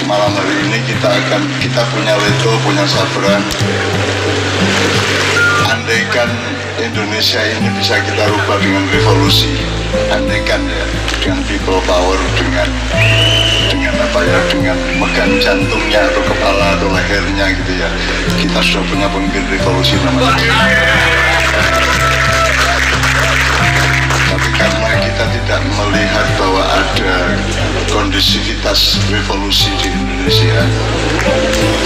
malam hari ini kita punya Leto, punya Sabran. Andaikan Indonesia ini bisa kita rubah dengan revolusi, andaikan ya, dengan people power, dengan apa ya, dengan megang jantungnya atau kepala atau lehernya gitu ya, kita sudah punya pemimpin revolusi namanya. Tapi karena kita tidak melihat bahwa ada kondisivitas revolusi di Indonesia,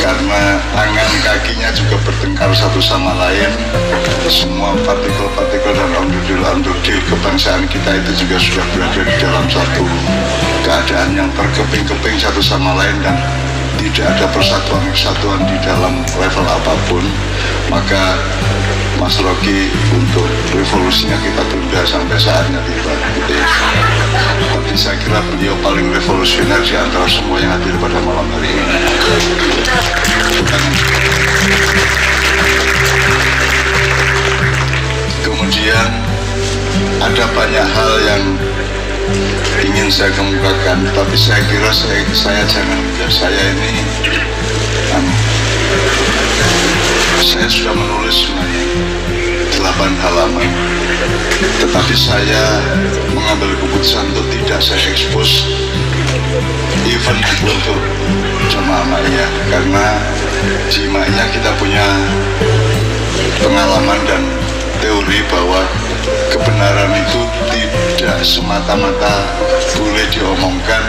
karena tangan kakinya juga bertengkar satu sama lain, semua partikel-partikel dan onderdil-onderdil kebangsaan kita itu juga sudah berada di dalam satu keadaan yang berkeping-keping satu sama lain dan tidak ada persatuan-kesatuan di dalam level apapun. Maka Mas Rocky, untuk revolusinya kita tunda sampai saatnya tiba gitu ya. Tapi saya kira beliau paling revolusioner di antara semua yang hadir pada malam hari ini. Kemudian ada banyak hal yang ingin saya kemukakan, tapi saya kira saya ini saya sudah menulis sebenarnya 8 halaman, tetapi saya mengambil keputusan untuk tidak saya expose even untuk jemaah Ma'iyah, karena di Ma'iyah kita punya pengalaman dan teori bahwa kebenaran itu tidak semata-mata boleh diomongkan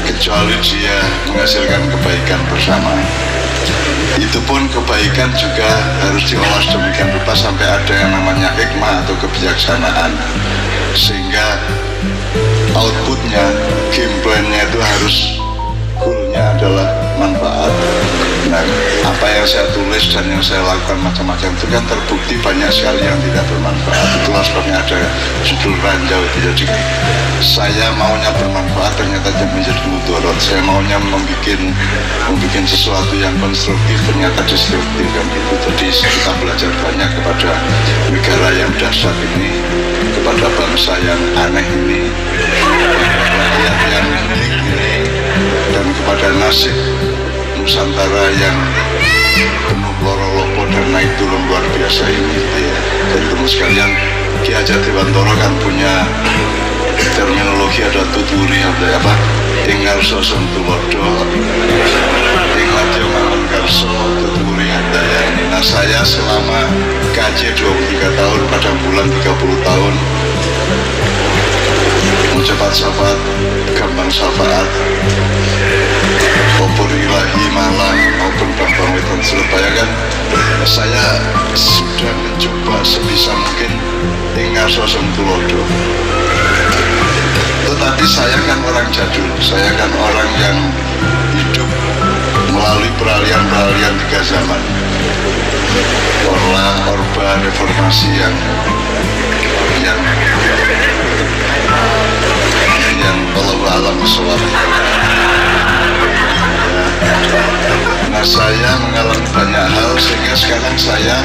kecuali dia menghasilkan kebaikan bersama. Itu pun kebaikan juga harus diolah sedemikian rupa sampai ada yang namanya hikmah atau kebijaksanaan, sehingga outputnya, game plan-nya itu harus goal-nya adalah manfaat. Nah, apa yang saya tulis dan yang saya lakukan macam-macam itu kan terbukti banyak sekali yang tidak bermanfaat. Itulah sebabnya ada judul ranjau itu. Jadi saya maunya bermanfaat ternyata menjadi mudorot. Saya maunya membuat sesuatu yang konstruktif ternyata destruktif kan gitu. Jadi kita belajar banyak kepada negara yang dahsyat ini, kepada bangsa yang aneh ini, rakyat yang unik ini, dan kepada nasib Nusantara yang penuh loro-lopo dan naik turun luar biasa ini gitu ya. Jadi teman sekalian, Ki Hajar Dewantara kan punya terminologi, ada tuturi, ada apa, tinggal sosok tulodo, tinggal jaman karso, tuturi ada ya ini. Nah, saya selama KJ 23 tahun pada bulan 30 tahun mencepat syafaat, gampang syafaat, maupun ilahi malang maupun Bambang Wetan Surabaya kan, saya sudah mencoba sebisa mungkin tinggal sosok tulodo. Tetapi saya kan orang jadul, saya kan orang yang hidup melalui peralihan-peralihan 3 zaman, Orba, reformasi yang Wallahu a'lam bishawab. Nah, saya mengalami banyak hal sehingga sekarang saya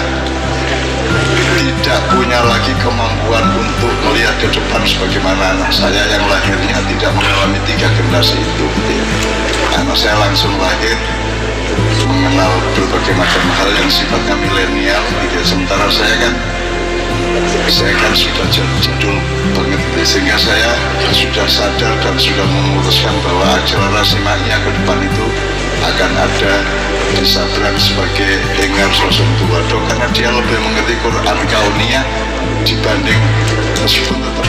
tidak punya lagi kemampuan untuk melihat ke depan sebagaimana anak saya yang lahirnya tidak mengalami 3 generasi itu. Anak saya langsung lahir mengenal berbagai macam hal yang sifatnya milenial gitu. Sementara saya kan sudah jadul banget, sehingga saya sudah sadar dan sudah memutuskan bahwa akselerasi Ma'iyah ke depan itu akan ada di Sabran sebagai dengar sosok Tuwado, karena dia lebih mengerti Quran kauniyah dibanding, meskipun tetap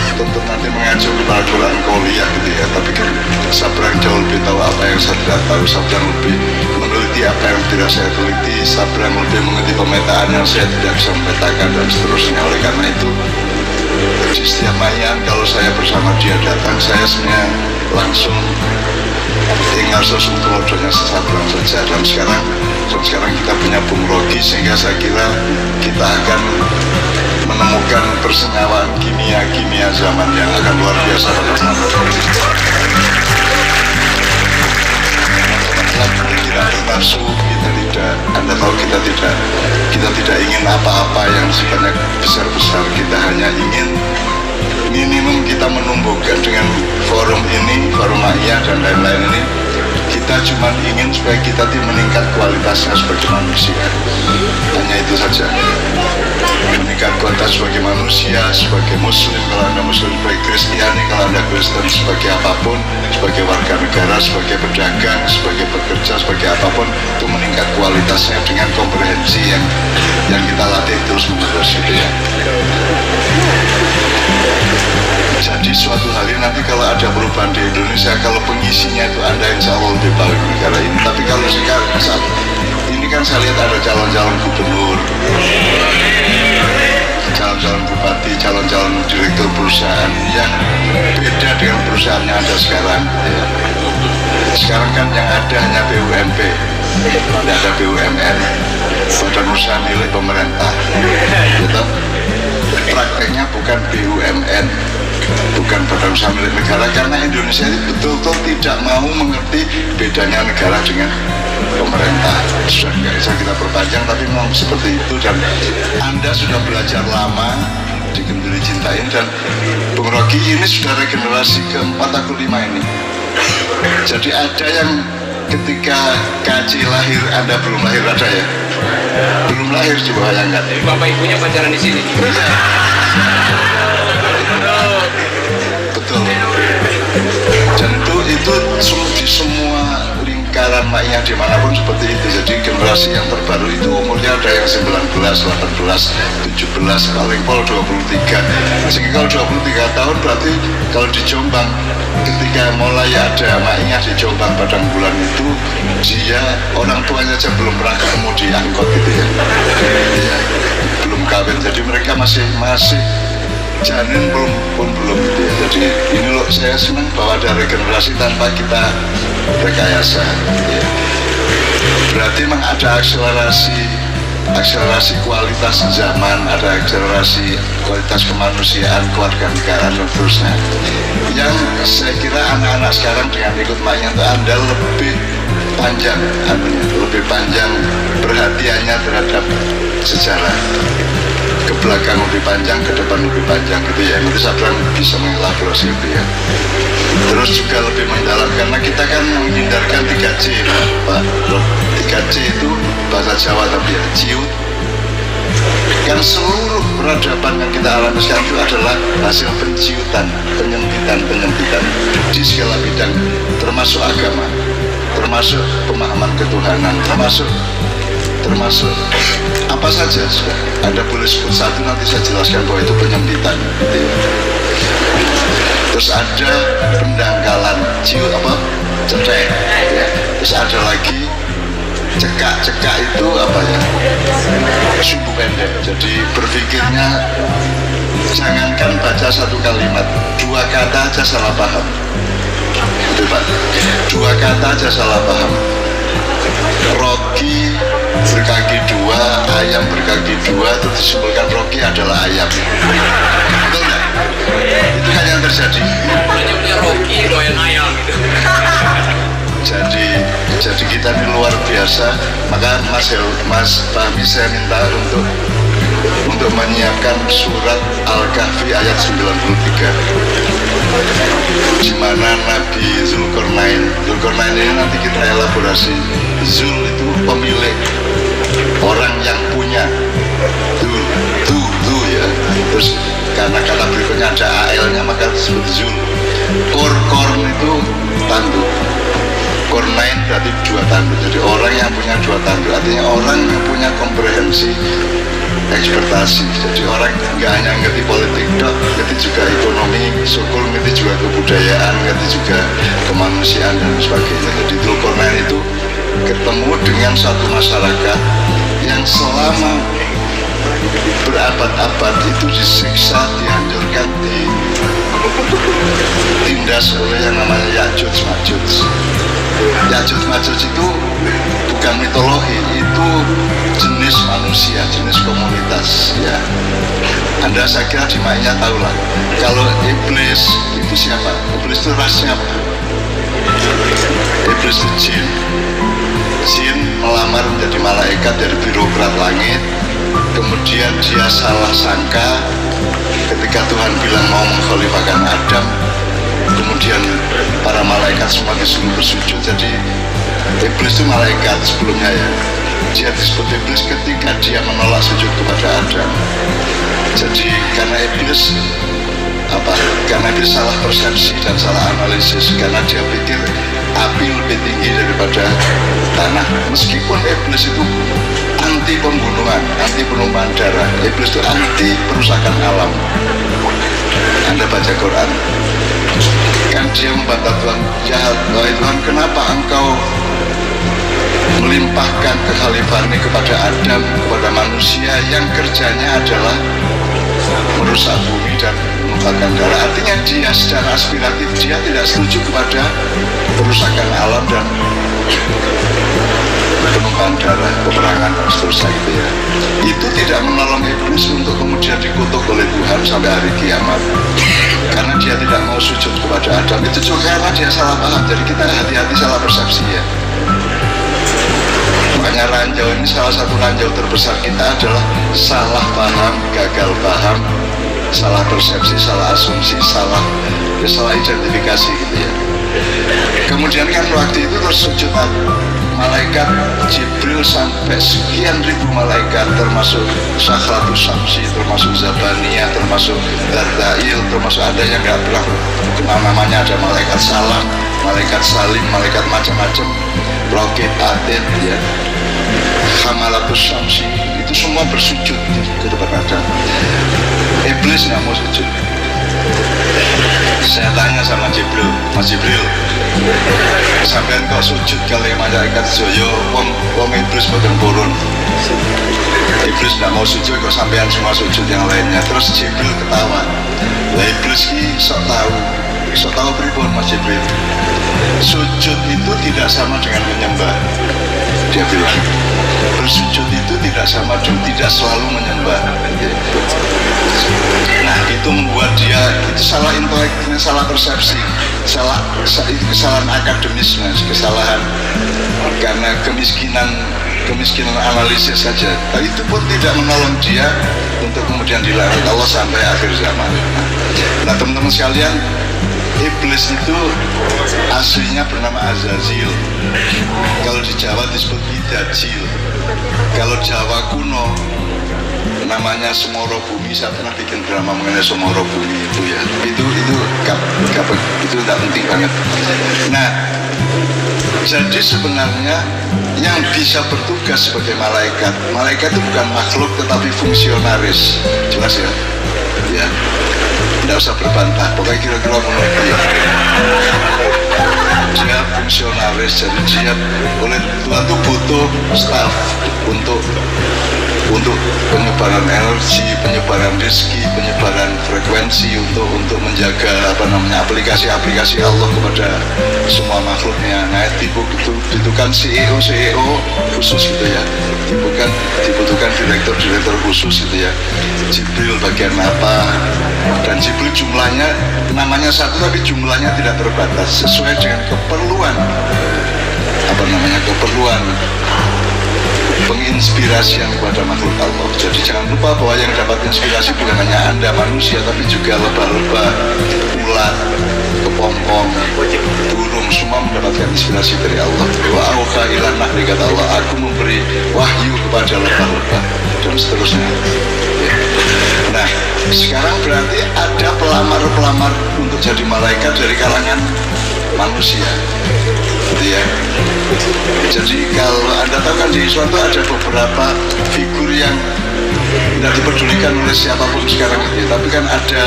nanti mengacu kepada Quran kauliyah gitu ya, tapi kan Sabran jauh lebih tahu apa yang saya tidak tahu. Sabran lebih meneliti apa yang tidak saya teliti. Sabran lebih mengerti pemetaan yang saya tidak bisa memetakan dan seterusnya. Oleh karena itu di setiap Ma'iyah kalau saya bersama dia datang, saya sebenarnya langsung tinggal sosok Tuwadonya Sabran saja. Dan sekarang kita punya Bung Rocky, sehingga saya kira kita akan menemukan persenyawaan kimia zaman yang akan luar biasa pada zaman ini. Kita tidak bernafsu, Anda tahu kita tidak ingin apa-apa yang sifatnya besar-besar. Kita hanya ingin minimum kita menumbuhkan dengan forum ini, forum Ma'iyah dan lain-lain ini, kita kita cuma ingin supaya kita meningkat kualitasnya sebagai manusia. Hanya itu saja. Meningkat kualitas sebagai manusia, sebagai muslim kalau Anda muslim, sebagai Kristiani kalau Anda Kristen, sebagai apapun, sebagai warga negara, sebagai pedagang, sebagai pekerja, sebagai apapun, itu meningkat kualitasnya dengan komprehensi yang kita latih terus menerus itu ya. Jadi suatu hari nanti kalau ada perubahan di Indonesia, kalau pengisinya itu Anda insya Allah lebih baik negara ini. Tapi kalau sekarang saat ini kan saya lihat ada calon-calon gubernur, calon-calon bupati, calon-calon direktur perusahaan yang beda dengan perusahaan yang ada sekarang ya. Sekarang kan yang ada hanya BUMP, tidak ada BUMN, badan usaha milik pemerintah gitu. Prakteknya bukan BUMN, bukan badan usaha milik negara, karena Indonesia ini betul-betul tidak mau mengerti bedanya negara dengan pemerintah. Sudah nggak bisa kita perpanjang, tapi memang seperti itu. Dan Anda sudah belajar lama di Genduri Cinta ini, dan Bung Rocky ini sudah regenerasi keempat atau kelima ini. Jadi ada yang ketika KC lahir, Anda belum lahir, ada ya? Belum lahir, coba bayangkan. Bapak ibunya pacaran di sini. Betul. Dan itu di semua lingkaran maknya dimanapun seperti itu. Jadi generasi yang terbaru itu umurnya ada yang 19, 18, 17, paling pol 23. Sehingga kalau 23 tahun berarti kalau di Jombang, ketika mulai ada maknya di Jombang Padang Bulan itu, dia orang tuanya saja belum pernah ketemu di angkot gitu ya. Ya, belum kawin. Jadi mereka masih janin belum gitu ya. Jadi ini loh, saya senang bahwa ada regenerasi tanpa kita rekayasa ya. Berarti memang ada akselerasi kualitas zaman, ada akselerasi kualitas kemanusiaan, kewarganegaraan dan seterusnya. Yang saya kira anak-anak sekarang dengan ikut maknya itu Anda lebih panjang perhatiannya terhadap sejarah, ke belakang lebih panjang, ke depan lebih panjang gitu ya. Nanti saya bilang bisa mengelaborasi itu ya. Terus juga lebih mendalam, karena kita kan menghindarkan 3C Pak. 3C itu bahasa Jawa tapi ya, ciut. Kan seluruh peradaban yang kita alami sekarang itu adalah hasil penciutan, penyempitan di segala bidang, termasuk agama, termasuk pemahaman ketuhanan, termasuk apa saja sudah. Anda boleh sebut satu, nanti saya jelaskan bahwa itu penyempitan gitu ya. Terus ada pendangkalan, cetek ya. Terus ada lagi cekak itu apa ya, sumbu pendek. Jadi berpikirnya jangankan baca satu kalimat, 2 kata aja salah paham itu Pak, 2 kata aja salah paham. Rocky berkaki 2, ayam berkaki 2, terus disimpulkan Rocky adalah ayam. Betul nggak? Itu kan yang terjadi. Punya Rocky doyan ayam gitu. Jadi kita ini luar biasa. Maka Mas Fahmi saya minta untuk menyiapkan surat Al-Kahfi ayat 93, di mana Nabi Zulkarnain ini nanti kita elaborasi. Zul itu pemilik, orang yang punya. Tuh ya. Terus karena kata berikutnya ada AL-nya maka disebut Zul. Korn itu tanduk. Kornain berarti 2 tanduk. Jadi orang yang punya 2 tanduk, artinya orang yang punya komprehensi ekspertasi. Jadi orang nggak hanya ngerti politik dok, ngerti juga ekonomi, sukul, ngerti juga kebudayaan, ngerti juga kemanusiaan dan sebagainya. Jadi Zulkarnain itu ketemu dengan satu masyarakat yang selama berabad-abad itu disiksa, dihancurkan, ditindas oleh yang namanya Ya'juj Ma'juj. Ya'juj Ma'juj itu bukan mitologi, itu jenis manusia, jenis komunitas ya. Anda saya kira di maknya tahu lah. Kalau iblis itu siapa? Iblis itu rasnya apa? Iblis itu jin. Jin melamar menjadi malaikat dari birokrat langit. Kemudian dia salah sangka ketika Tuhan bilang mau mengkhalifahkan Adam. Kemudian kemudian para malaikat semua disuruh bersujud. Jadi iblis itu malaikat sebelumnya ya. Dia disebut iblis ketika dia menolak sujud kepada Adam. Jadi karena iblis salah persepsi dan salah analisis, karena dia pikir api lebih tinggi daripada tanah. Meskipun iblis itu anti pembunuhan, anti penumpahan darah, iblis itu anti perusakan alam. Anda baca Quran, kan dia membantah Tuhan, jahat, wahai Tuhan, kenapa engkau melimpahkan kekhalifahan ini kepada Adam, kepada manusia yang kerjanya adalah merusak bumi dan menumpahkan darah. Artinya dia secara aspiratif dia tidak setuju kepada perusakan alam dan penumpahkan darah, peperangan dan seterusnya gitu ya. Itu tidak menolong iblis untuk kemudian dikutuk oleh Tuhan sampai hari kiamat, karena dia tidak mau sujud kepada Adam. Itu juga karena dia salah paham. Jadi kita hati-hati salah persepsi ya. Makanya ranjau ini, salah satu ranjau terbesar kita adalah salah paham, gagal paham, salah persepsi, salah asumsi, salah identifikasi gitu ya. Kemudian kan waktu itu terus sujud malaikat Jibril sampai sekian ribu malaikat, termasuk Sakratus Samsi, termasuk Zabaniyah, termasuk Dardail, termasuk ada yang nggak pernah kenal namanya, ada malaikat Salam, malaikat Salim, malaikat macam-macam, Rokib, Atid ya, Hamalatus Samsi, itu semua bersujud di depan Adam. Iblis nggak mau sujud. Saya tanya sama Jibril, Mas Jibril, sampean kok sujud kali malaikat Joyo, wong iblis boten purun. Iblis nggak mau sujud, kok sampean semua sujud yang lainnya. Terus Jibril ketawa. Lah iblis ini sok tahu pripun Mas Jibril. Sujud itu tidak sama dengan menyembah. Dia bilang, bersujud itu tidak sama dengan tidak selalu menyembah. Nah itu membuat dia itu salah intelektual, salah persepsi, kesalahan akademis, kesalahan karena kemiskinan analisis saja. Tapi itu pun tidak menolong dia untuk kemudian dilaknat Allah sampai akhir zaman. Nah teman-teman sekalian, iblis itu aslinya bernama Azazil. Kalau di Jawa disebut Idajil. Kalau Jawa kuno namanya Semoro Bumi. Saya pernah bikin drama mengenai Semoro Bumi itu ya. Itu tidak penting banget. Nah, jadi sebenarnya yang bisa bertugas sebagai malaikat itu bukan makhluk tetapi fungsionaris. Jelas ya? Ya. Tidak usah berbantah, pokoknya kira-kira menurut dia fungsionaris. Jadi dia oleh Tuhan itu butuh staff untuk penyebaran energi, penyebaran rezeki, penyebaran frekuensi, untuk menjaga aplikasi Allah kepada semua makhluknya. Nah dibutuhkan CEO khusus gitu ya, dibutuhkan direktur khusus gitu ya. Jibril bagian apa, dan Jibril jumlahnya namanya satu tapi jumlahnya tidak terbatas sesuai dengan keperluan penginspirasian kepada makhluk Allah. Jadi jangan lupa bahwa yang dapat inspirasi bukan hanya Anda manusia, tapi juga lebah-lebah, ulat, kepompong, burung, semua mendapatkan inspirasi dari Allah. Wa auha ila nahli, kata Allah, aku memberi wahyu kepada lebah-lebah, dan seterusnya. Nah, sekarang berarti ada pelamar-pelamar untuk jadi malaikat dari kalangan manusia. Ya. Jadi kalau Anda tahu kan di Islam itu ada beberapa figur yang tidak dipedulikan oleh siapapun sekarang itu, tapi kan ada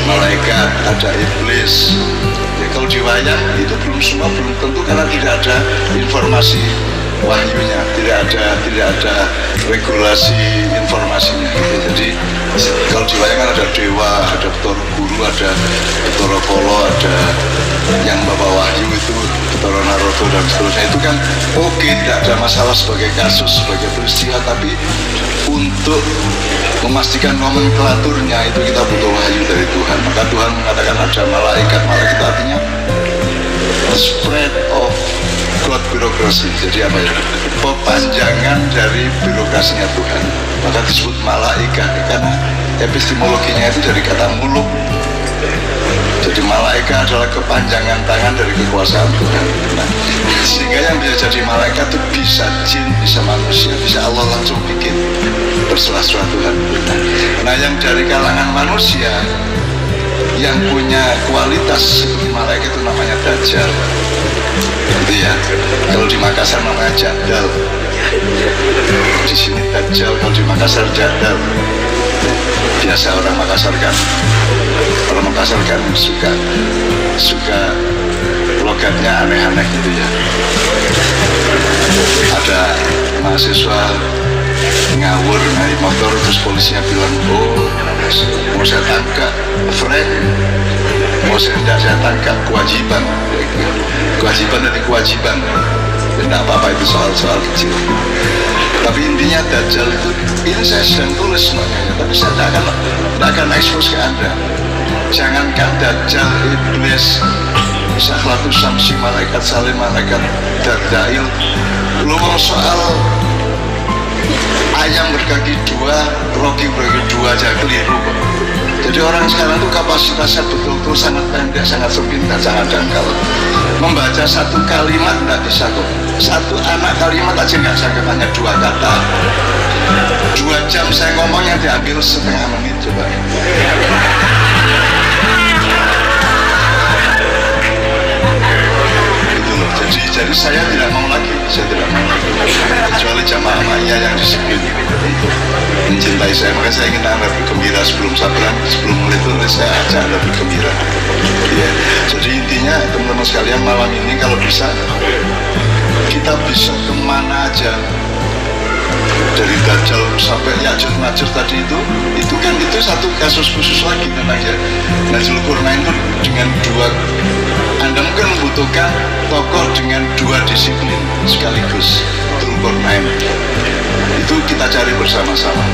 malaikat, ada iblis. Ya, kalau di wayang itu belum tentu, karena tidak ada informasi wahyunya, tidak ada regulasi informasinya gitu. Jadi kalau di wayang kan ada dewa, ada Betara Guru, ada Betara Kala, ada yang bawa wahyu itu Betara Narada dan seterusnya. Itu kan oke, tidak ada masalah sebagai kasus, sebagai peristiwa, tapi untuk memastikan nomenklaturnya itu kita butuh wahyu dari Tuhan. Maka Tuhan mengatakan ada malaikat itu artinya spread of God birokrasi. Jadi apa ya? Pepanjangan dari birokrasinya Tuhan. Maka disebut malaikat karena epistemologinya itu dari kata muluk. Jadi malaikat adalah kepanjangan tangan dari kekuasaan Tuhan. Nah, sehingga yang bisa jadi malaikat itu bisa jin, bisa manusia, bisa Allah langsung bikin bersela-sela Tuhan. Nah, yang dari kalangan manusia yang punya kualitas seperti malaikat itu namanya Dajjal. Gitu ya. Kalau di Makassar namanya Jadal. Di sini Dajjal, kalau di Makassar Jadal. Biasa orang Makassar kan suka logatnya aneh-aneh gitu ya. Ada mahasiswa ngawur naik motor, terus polisinya bilang, oh mau saya tangkap friend, mau tidak saya tangkap kewajiban dan kewajiban. Tidak apa-apa, itu soal-soal kecil. Tapi intinya Dajjal itu, ini saya sedang tulis makanya, tapi saya tidak akan ekspos ke Anda. Jangankan Dajjal, Iblis, Sakhlatus Samsi, malaikat Salim, malaikat Dardail, ngomong soal ayam berkaki dua, Rocky berkaki dua aja keliru. Jadi orang sekarang itu kapasitasnya betul-betul sangat pendek, sangat sempit, dan sangat dangkal. Membaca satu kalimat tidak bisa kok. Satu anak kalimat aja nggak sanggup, hanya dua kata. 2 jam saya ngomong yang diambil setengah menit coba. Itu loh. Jadi saya tidak mau lagi, kecuali jamaah Ma'iyah yang disiplin mencintai saya. Maka saya ingin Anda bergembira sebelum mulai tulis, saya ajak Anda bergembira ya. Jadi intinya teman-teman sekalian, malam ini kalau bisa kita bisa kemana aja, dari Dajjal sampai Ya'juj Ma'juj tadi itu kan itu satu kasus khusus lagi memang ya. Nah, Zulkarnain itu dengan dua, Anda mungkin membutuhkan tokoh dengan 2 disiplin sekaligus. Zulkarnain itu kita cari bersama-sama.